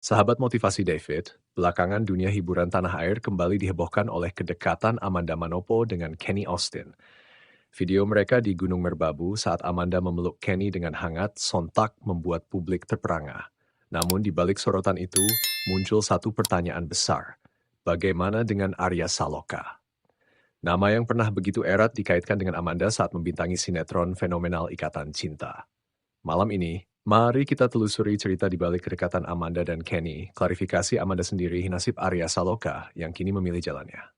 Sahabat motivasi David, belakangan dunia hiburan tanah air kembali dihebohkan oleh kedekatan Amanda Manopo dengan Kenny Austin. Video mereka di Gunung Merbabu saat Amanda memeluk Kenny dengan hangat sontak membuat publik terperangah. Namun di balik sorotan itu, muncul satu pertanyaan besar. Bagaimana dengan Arya Saloka? Nama yang pernah begitu erat dikaitkan dengan Amanda saat membintangi sinetron fenomenal Ikatan Cinta. Malam ini, mari kita telusuri cerita di balik kedekatan Amanda dan Kenny, klarifikasi Amanda sendiri, nasib Arya Saloka yang kini memilih jalannya.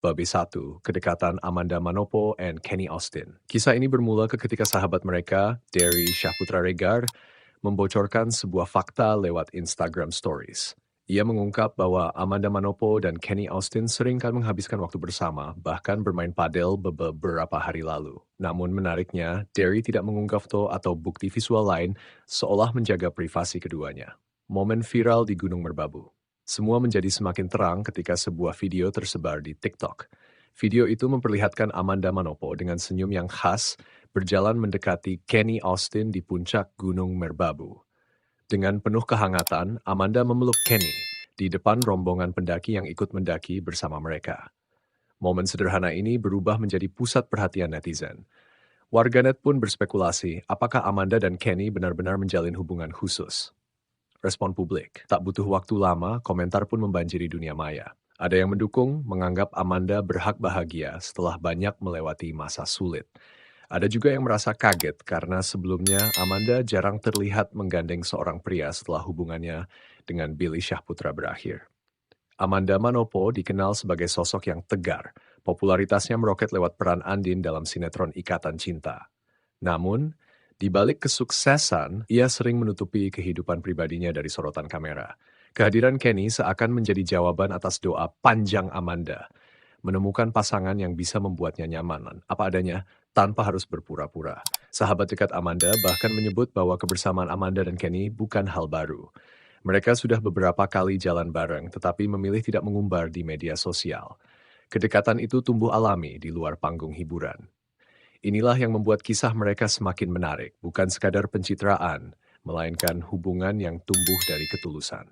Bab 1, Kedekatan Amanda Manopo and Kenny Austin. Kisah ini bermula ketika sahabat mereka, Derry Syahputra Regar, membocorkan sebuah fakta lewat Instagram Stories. Ia mengungkap bahwa Amanda Manopo dan Kenny Austin seringkali menghabiskan waktu bersama, bahkan bermain padel beberapa hari lalu. Namun menariknya, Derry tidak mengunggah foto atau bukti visual lain, seolah menjaga privasi keduanya. Momen viral di Gunung Merbabu. Semua menjadi semakin terang ketika sebuah video tersebar di TikTok. Video itu memperlihatkan Amanda Manopo dengan senyum yang khas berjalan mendekati Kenny Austin di puncak Gunung Merbabu. Dengan penuh kehangatan, Amanda memeluk Kenny di depan rombongan pendaki yang ikut mendaki bersama mereka. Momen sederhana ini berubah menjadi pusat perhatian netizen. Warganet pun berspekulasi apakah Amanda dan Kenny benar-benar menjalin hubungan khusus. Respon publik. Tak butuh waktu lama, komentar pun membanjiri dunia maya. Ada yang mendukung, menganggap Amanda berhak bahagia setelah banyak melewati masa sulit. Ada juga yang merasa kaget karena sebelumnya Amanda jarang terlihat menggandeng seorang pria setelah hubungannya dengan Billy Syahputra berakhir. Amanda Manopo dikenal sebagai sosok yang tegar. Popularitasnya meroket lewat peran Andin dalam sinetron Ikatan Cinta. Namun, di balik kesuksesan, ia sering menutupi kehidupan pribadinya dari sorotan kamera. Kehadiran Kenny seakan menjadi jawaban atas doa panjang Amanda, menemukan pasangan yang bisa membuatnya nyaman, apa adanya, tanpa harus berpura-pura. Sahabat dekat Amanda bahkan menyebut bahwa kebersamaan Amanda dan Kenny bukan hal baru. Mereka sudah beberapa kali jalan bareng, tetapi memilih tidak mengumbar di media sosial. Kedekatan itu tumbuh alami di luar panggung hiburan. Inilah yang membuat kisah mereka semakin menarik, bukan sekadar pencitraan, melainkan hubungan yang tumbuh dari ketulusan.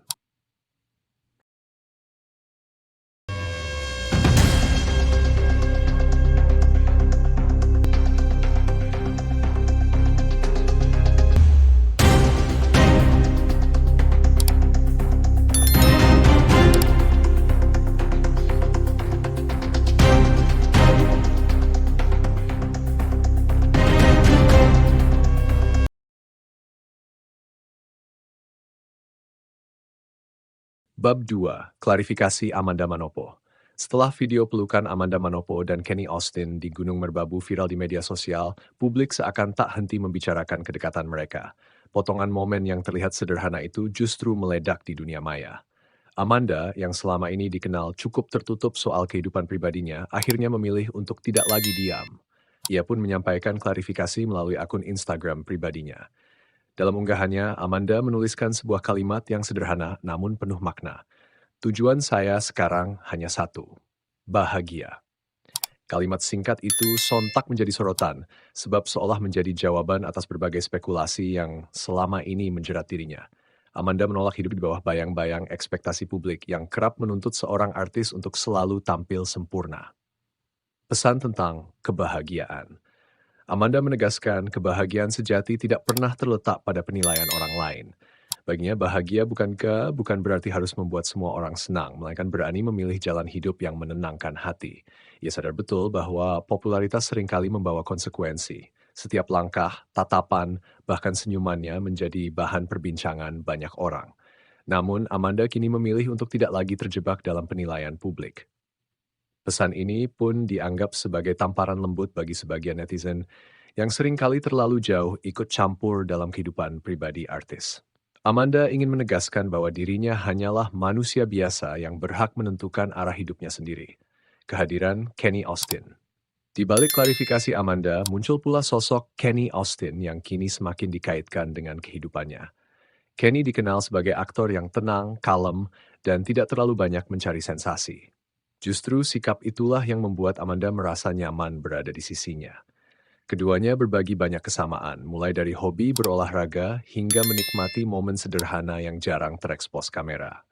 Bab 2, Klarifikasi Amanda Manopo. Setelah video pelukan Amanda Manopo dan Kenny Austin di Gunung Merbabu viral di media sosial, publik seakan tak henti membicarakan kedekatan mereka. Potongan momen yang terlihat sederhana itu justru meledak di dunia maya. Amanda, yang selama ini dikenal cukup tertutup soal kehidupan pribadinya, akhirnya memilih untuk tidak lagi diam. Ia pun menyampaikan klarifikasi melalui akun Instagram pribadinya. Dalam unggahannya, Amanda menuliskan sebuah kalimat yang sederhana namun penuh makna. Tujuan saya sekarang hanya satu, bahagia. Kalimat singkat itu sontak menjadi sorotan, sebab seolah menjadi jawaban atas berbagai spekulasi yang selama ini menjerat dirinya. Amanda menolak hidup di bawah bayang-bayang ekspektasi publik yang kerap menuntut seorang artis untuk selalu tampil sempurna. Pesan tentang kebahagiaan. Amanda menegaskan kebahagiaan sejati tidak pernah terletak pada penilaian orang lain. Baginya bahagia bukan berarti harus membuat semua orang senang, melainkan berani memilih jalan hidup yang menenangkan hati. Ia sadar betul bahwa popularitas seringkali membawa konsekuensi. Setiap langkah, tatapan, bahkan senyumannya menjadi bahan perbincangan banyak orang. Namun, Amanda kini memilih untuk tidak lagi terjebak dalam penilaian publik. Pesan ini pun dianggap sebagai tamparan lembut bagi sebagian netizen yang seringkali terlalu jauh ikut campur dalam kehidupan pribadi artis. Amanda ingin menegaskan bahwa dirinya hanyalah manusia biasa yang berhak menentukan arah hidupnya sendiri. Kehadiran Kenny Austin. Di balik klarifikasi Amanda, muncul pula sosok Kenny Austin yang kini semakin dikaitkan dengan kehidupannya. Kenny dikenal sebagai aktor yang tenang, kalem, dan tidak terlalu banyak mencari sensasi. Justru sikap itulah yang membuat Amanda merasa nyaman berada di sisinya. Keduanya berbagi banyak kesamaan, mulai dari hobi berolahraga hingga menikmati momen sederhana yang jarang terekspos kamera.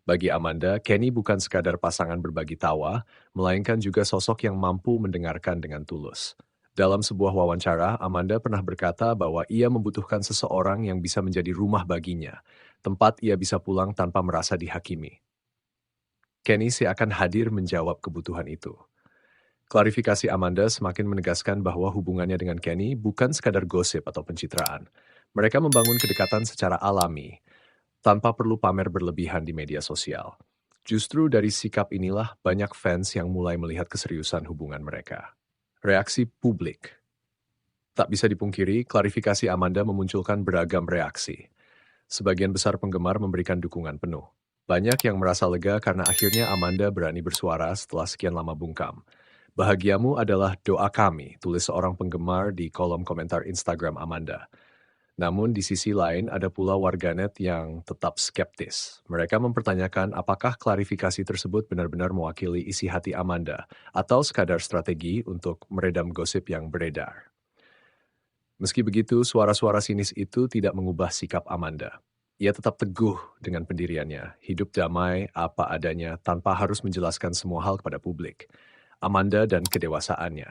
Bagi Amanda, Kenny bukan sekadar pasangan berbagi tawa, melainkan juga sosok yang mampu mendengarkan dengan tulus. Dalam sebuah wawancara, Amanda pernah berkata bahwa ia membutuhkan seseorang yang bisa menjadi rumah baginya, tempat ia bisa pulang tanpa merasa dihakimi. Kenny seakan hadir menjawab kebutuhan itu. Klarifikasi Amanda semakin menegaskan bahwa hubungannya dengan Kenny bukan sekadar gosip atau pencitraan. Mereka membangun kedekatan secara alami, tanpa perlu pamer berlebihan di media sosial. Justru dari sikap inilah banyak fans yang mulai melihat keseriusan hubungan mereka. Reaksi publik. Tak bisa dipungkiri, klarifikasi Amanda memunculkan beragam reaksi. Sebagian besar penggemar memberikan dukungan penuh. Banyak yang merasa lega karena akhirnya Amanda berani bersuara setelah sekian lama bungkam. Bahagiamu adalah doa kami, tulis seorang penggemar di kolom komentar Instagram Amanda. Namun di sisi lain ada pula warganet yang tetap skeptis. Mereka mempertanyakan apakah klarifikasi tersebut benar-benar mewakili isi hati Amanda atau sekadar strategi untuk meredam gosip yang beredar. Meski begitu, suara-suara sinis itu tidak mengubah sikap Amanda. Ia tetap teguh dengan pendiriannya, hidup damai apa adanya tanpa harus menjelaskan semua hal kepada publik. Amanda dan kedewasaannya.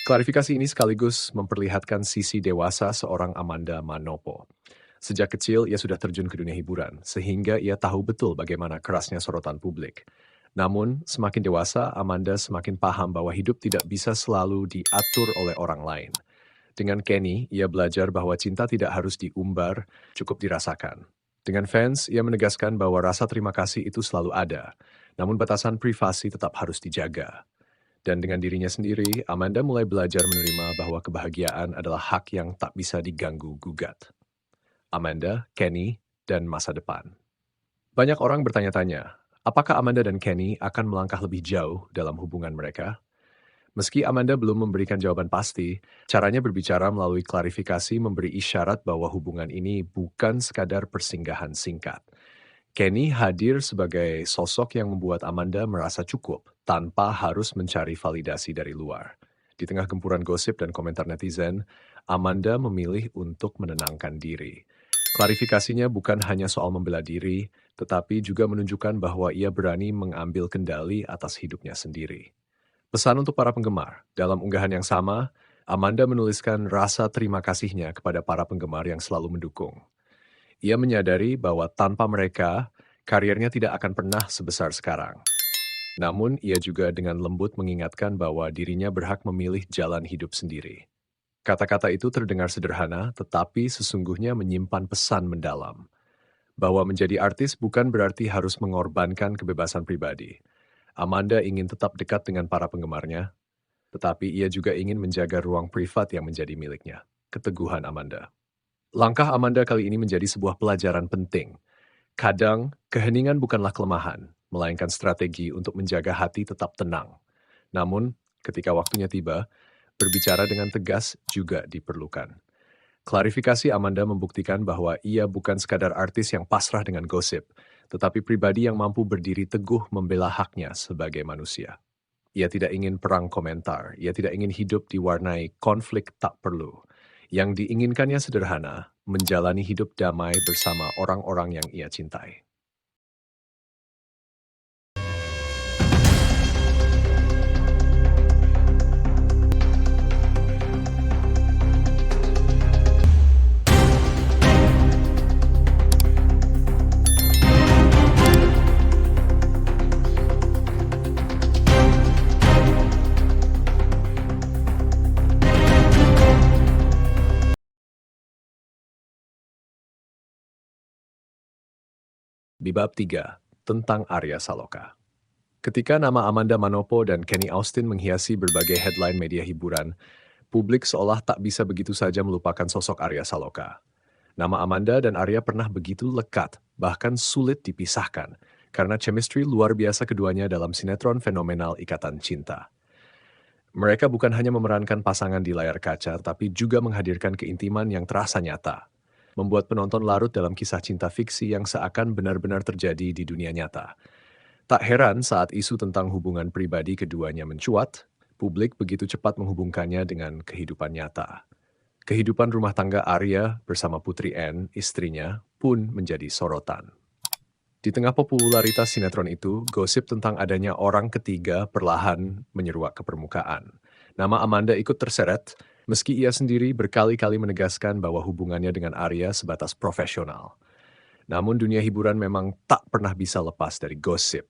Klarifikasi ini sekaligus memperlihatkan sisi dewasa seorang Amanda Manopo. Sejak kecil, ia sudah terjun ke dunia hiburan, sehingga ia tahu betul bagaimana kerasnya sorotan publik. Namun, semakin dewasa, Amanda semakin paham bahwa hidup tidak bisa selalu diatur oleh orang lain. Dengan Kenny, ia belajar bahwa cinta tidak harus diumbar, cukup dirasakan. Dengan fans, ia menegaskan bahwa rasa terima kasih itu selalu ada, namun batasan privasi tetap harus dijaga. Dan dengan dirinya sendiri, Amanda mulai belajar menerima bahwa kebahagiaan adalah hak yang tak bisa diganggu-gugat. Amanda, Kenny, dan masa depan. Banyak orang bertanya-tanya, apakah Amanda dan Kenny akan melangkah lebih jauh dalam hubungan mereka? Meski Amanda belum memberikan jawaban pasti, caranya berbicara melalui klarifikasi memberi isyarat bahwa hubungan ini bukan sekadar persinggahan singkat. Kenny hadir sebagai sosok yang membuat Amanda merasa cukup tanpa harus mencari validasi dari luar. Di tengah gempuran gosip dan komentar netizen, Amanda memilih untuk menenangkan diri. Klarifikasinya bukan hanya soal membela diri, tetapi juga menunjukkan bahwa ia berani mengambil kendali atas hidupnya sendiri. Pesan untuk para penggemar, dalam unggahan yang sama, Amanda menuliskan rasa terima kasihnya kepada para penggemar yang selalu mendukung. Ia menyadari bahwa tanpa mereka, karirnya tidak akan pernah sebesar sekarang. Namun, ia juga dengan lembut mengingatkan bahwa dirinya berhak memilih jalan hidup sendiri. Kata-kata itu terdengar sederhana, tetapi sesungguhnya menyimpan pesan mendalam. Bahwa menjadi artis bukan berarti harus mengorbankan kebebasan pribadi. Amanda ingin tetap dekat dengan para penggemarnya, tetapi ia juga ingin menjaga ruang privat yang menjadi miliknya. Keteguhan Amanda. Langkah Amanda kali ini menjadi sebuah pelajaran penting. Kadang, keheningan bukanlah kelemahan, melainkan strategi untuk menjaga hati tetap tenang. Namun, ketika waktunya tiba, berbicara dengan tegas juga diperlukan. Klarifikasi Amanda membuktikan bahwa ia bukan sekadar artis yang pasrah dengan gosip, tetapi pribadi yang mampu berdiri teguh membela haknya sebagai manusia. Ia tidak ingin perang komentar, ia tidak ingin hidup diwarnai konflik tak perlu. Yang diinginkannya sederhana, menjalani hidup damai bersama orang-orang yang ia cintai. Di bab 3, tentang Arya Saloka. Ketika nama Amanda Manopo dan Kenny Austin menghiasi berbagai headline media hiburan, Publik seolah tak bisa begitu saja melupakan sosok Arya Saloka. Nama Amanda dan Arya pernah begitu lekat, bahkan sulit dipisahkan, karena chemistry luar biasa keduanya dalam sinetron fenomenal Ikatan Cinta. Mereka bukan hanya memerankan pasangan di layar kaca, tapi juga menghadirkan keintiman yang terasa nyata, membuat penonton larut dalam kisah cinta fiksi yang seakan benar-benar terjadi di dunia nyata. Tak heran saat isu tentang hubungan pribadi keduanya mencuat, publik begitu cepat menghubungkannya dengan kehidupan nyata. Kehidupan rumah tangga Arya bersama Putri Anne, istrinya, pun menjadi sorotan. Di tengah popularitas sinetron itu, gosip tentang adanya orang ketiga perlahan menyeruak ke permukaan. Nama Amanda ikut terseret, meski ia sendiri berkali-kali menegaskan bahwa hubungannya dengan Arya sebatas profesional. Namun dunia hiburan memang tak pernah bisa lepas dari gosip.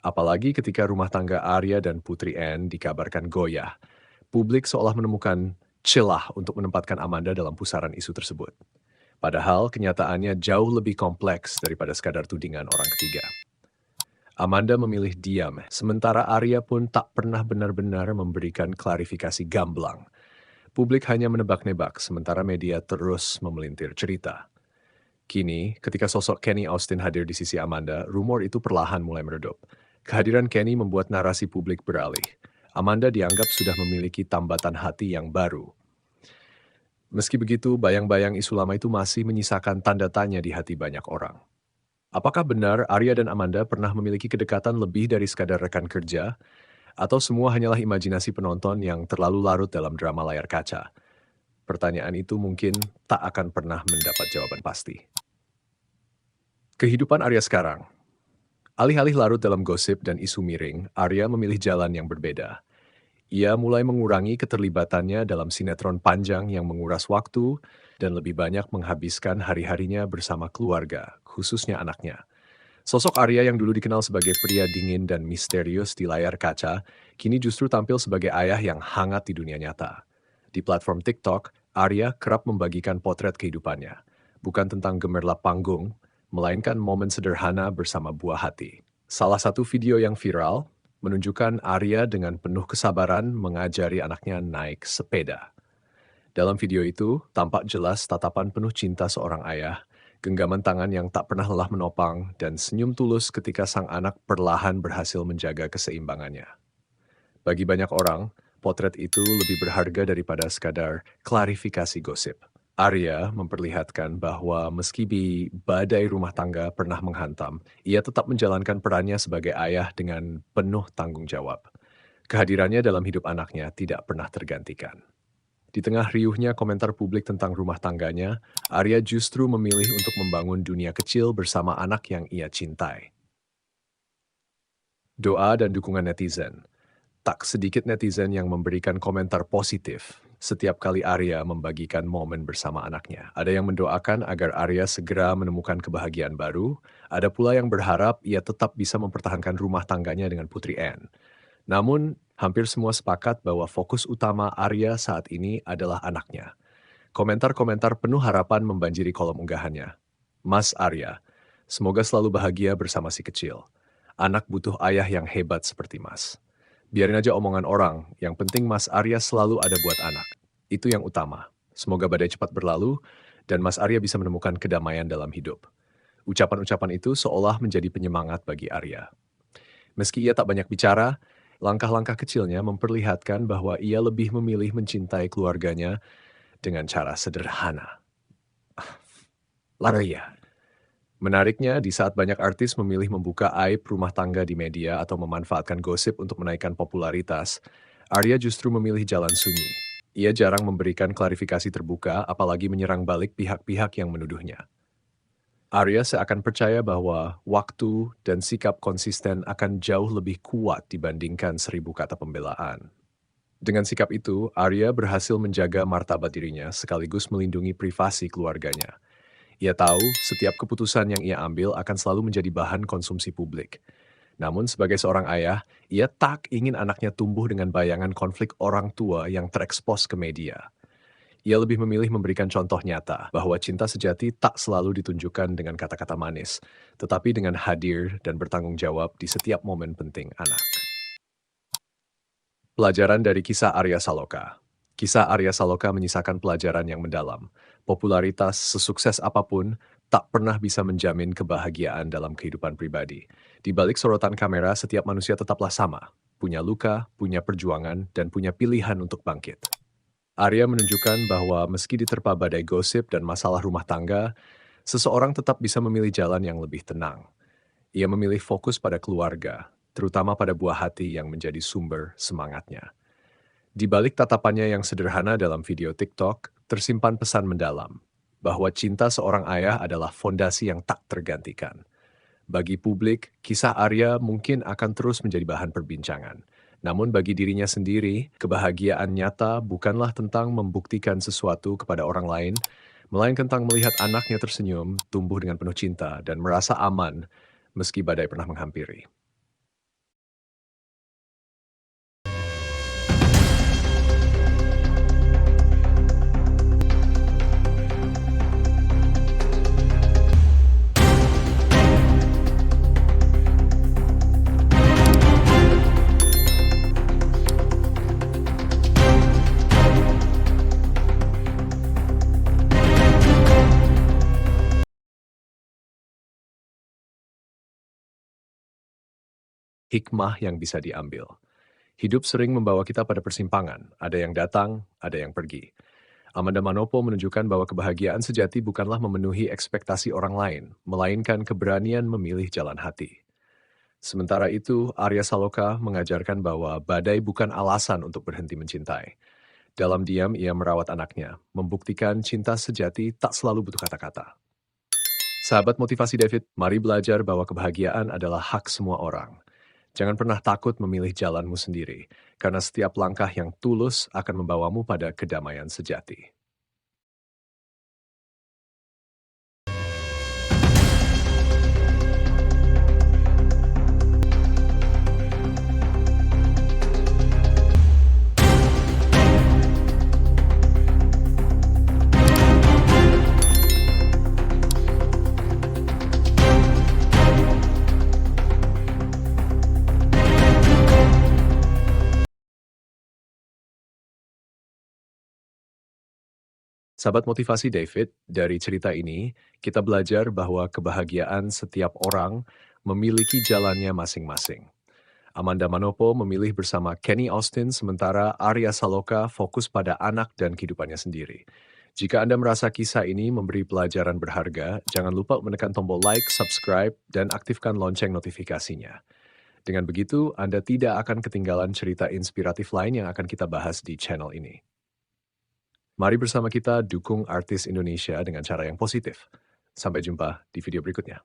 Apalagi ketika rumah tangga Arya dan Putri Anne dikabarkan goyah, publik seolah menemukan celah untuk menempatkan Amanda dalam pusaran isu tersebut. Padahal kenyataannya jauh lebih kompleks daripada sekadar tudingan orang ketiga. Amanda memilih diam, sementara Arya pun tak pernah benar-benar memberikan klarifikasi gamblang. Publik hanya menebak-nebak, sementara media terus memelintir cerita. Kini, ketika sosok Kenny Austin hadir di sisi Amanda, rumor itu perlahan mulai meredup. Kehadiran Kenny membuat narasi publik beralih. Amanda dianggap sudah memiliki tambatan hati yang baru. Meski begitu, bayang-bayang isu lama itu masih menyisakan tanda tanya di hati banyak orang. Apakah benar Arya dan Amanda pernah memiliki kedekatan lebih dari sekadar rekan kerja? Atau semua hanyalah imajinasi penonton yang terlalu larut dalam drama layar kaca? Pertanyaan itu mungkin tak akan pernah mendapat jawaban pasti. Kehidupan Arya sekarang. Alih-alih larut dalam gosip dan isu miring, Arya memilih jalan yang berbeda. Ia mulai mengurangi keterlibatannya dalam sinetron panjang yang menguras waktu dan lebih banyak menghabiskan hari-harinya bersama keluarga, khususnya anaknya. Sosok Arya yang dulu dikenal sebagai pria dingin dan misterius di layar kaca, kini justru tampil sebagai ayah yang hangat di dunia nyata. Di platform TikTok, Arya kerap membagikan potret kehidupannya, bukan tentang gemerlap panggung, melainkan momen sederhana bersama buah hati. Salah satu video yang viral menunjukkan Arya dengan penuh kesabaran mengajari anaknya naik sepeda. Dalam video itu, tampak jelas tatapan penuh cinta seorang ayah, genggaman tangan yang tak pernah lelah menopang, dan senyum tulus ketika sang anak perlahan berhasil menjaga keseimbangannya. Bagi banyak orang, potret itu lebih berharga daripada sekadar klarifikasi gosip. Arya memperlihatkan bahwa meski badai rumah tangga pernah menghantam, ia tetap menjalankan perannya sebagai ayah dengan penuh tanggung jawab. Kehadirannya dalam hidup anaknya tidak pernah tergantikan. Di tengah riuhnya komentar publik tentang rumah tangganya, Arya justru memilih untuk membangun dunia kecil bersama anak yang ia cintai. Doa dan dukungan netizen. Tak sedikit netizen yang memberikan komentar positif setiap kali Arya membagikan momen bersama anaknya. Ada yang mendoakan agar Arya segera menemukan kebahagiaan baru, ada pula yang berharap ia tetap bisa mempertahankan rumah tangganya dengan Putri Anne. Namun, hampir semua sepakat bahwa fokus utama Arya saat ini adalah anaknya. Komentar-komentar penuh harapan membanjiri kolom unggahannya. Mas Arya, semoga selalu bahagia bersama si kecil. Anak butuh ayah yang hebat seperti Mas. Biarin aja omongan orang, yang penting Mas Arya selalu ada buat anak. Itu yang utama. Semoga badai cepat berlalu, dan Mas Arya bisa menemukan kedamaian dalam hidup. Ucapan-ucapan itu seolah menjadi penyemangat bagi Arya. Meski ia tak banyak bicara, langkah-langkah kecilnya memperlihatkan bahwa ia lebih memilih mencintai keluarganya dengan cara sederhana. Arya. Menariknya, di saat banyak artis memilih membuka aib rumah tangga di media atau memanfaatkan gosip untuk menaikkan popularitas, Arya justru memilih jalan sunyi. Ia jarang memberikan klarifikasi terbuka, apalagi menyerang balik pihak-pihak yang menuduhnya. Arya seakan percaya bahwa waktu dan sikap konsisten akan jauh lebih kuat dibandingkan 1000 kata pembelaan. Dengan sikap itu, Arya berhasil menjaga martabat dirinya sekaligus melindungi privasi keluarganya. Ia tahu setiap keputusan yang ia ambil akan selalu menjadi bahan konsumsi publik. Namun sebagai seorang ayah, ia tak ingin anaknya tumbuh dengan bayangan konflik orang tua yang terekspos ke media. Ia lebih memilih memberikan contoh nyata bahwa cinta sejati tak selalu ditunjukkan dengan kata-kata manis, tetapi dengan hadir dan bertanggung jawab di setiap momen penting anak. Pelajaran dari kisah Arya Saloka. Kisah Arya Saloka menyisakan pelajaran yang mendalam. Popularitas sesukses apapun tak pernah bisa menjamin kebahagiaan dalam kehidupan pribadi. Di balik sorotan kamera, setiap manusia tetaplah sama. Punya luka, punya perjuangan, dan punya pilihan untuk bangkit. Arya menunjukkan bahwa meski diterpa badai gosip dan masalah rumah tangga, seseorang tetap bisa memilih jalan yang lebih tenang. Ia memilih fokus pada keluarga, terutama pada buah hati yang menjadi sumber semangatnya. Di balik tatapannya yang sederhana dalam video TikTok, tersimpan pesan mendalam bahwa cinta seorang ayah adalah fondasi yang tak tergantikan. Bagi publik, kisah Arya mungkin akan terus menjadi bahan perbincangan. Namun bagi dirinya sendiri, kebahagiaan nyata bukanlah tentang membuktikan sesuatu kepada orang lain, melainkan tentang melihat anaknya tersenyum, tumbuh dengan penuh cinta, dan merasa aman meski badai pernah menghampiri. Hikmah yang bisa diambil. Hidup sering membawa kita pada persimpangan, ada yang datang, ada yang pergi. Amanda Manopo menunjukkan bahwa kebahagiaan sejati bukanlah memenuhi ekspektasi orang lain, melainkan keberanian memilih jalan hati. Sementara itu, Arya Saloka mengajarkan bahwa badai bukan alasan untuk berhenti mencintai. Dalam diam, ia merawat anaknya, membuktikan cinta sejati tak selalu butuh kata-kata. Sahabat motivasi David, mari belajar bahwa kebahagiaan adalah hak semua orang. Jangan pernah takut memilih jalanmu sendiri, karena setiap langkah yang tulus akan membawamu pada kedamaian sejati. Sahabat motivasi David, dari cerita ini, kita belajar bahwa kebahagiaan setiap orang memiliki jalannya masing-masing. Amanda Manopo memilih bersama Kenny Austin, sementara Arya Saloka fokus pada anak dan kehidupannya sendiri. Jika Anda merasa kisah ini memberi pelajaran berharga, jangan lupa menekan tombol like, subscribe, dan aktifkan lonceng notifikasinya. Dengan begitu, Anda tidak akan ketinggalan cerita inspiratif lain yang akan kita bahas di channel ini. Mari bersama kita dukung artis Indonesia dengan cara yang positif. Sampai jumpa di video berikutnya.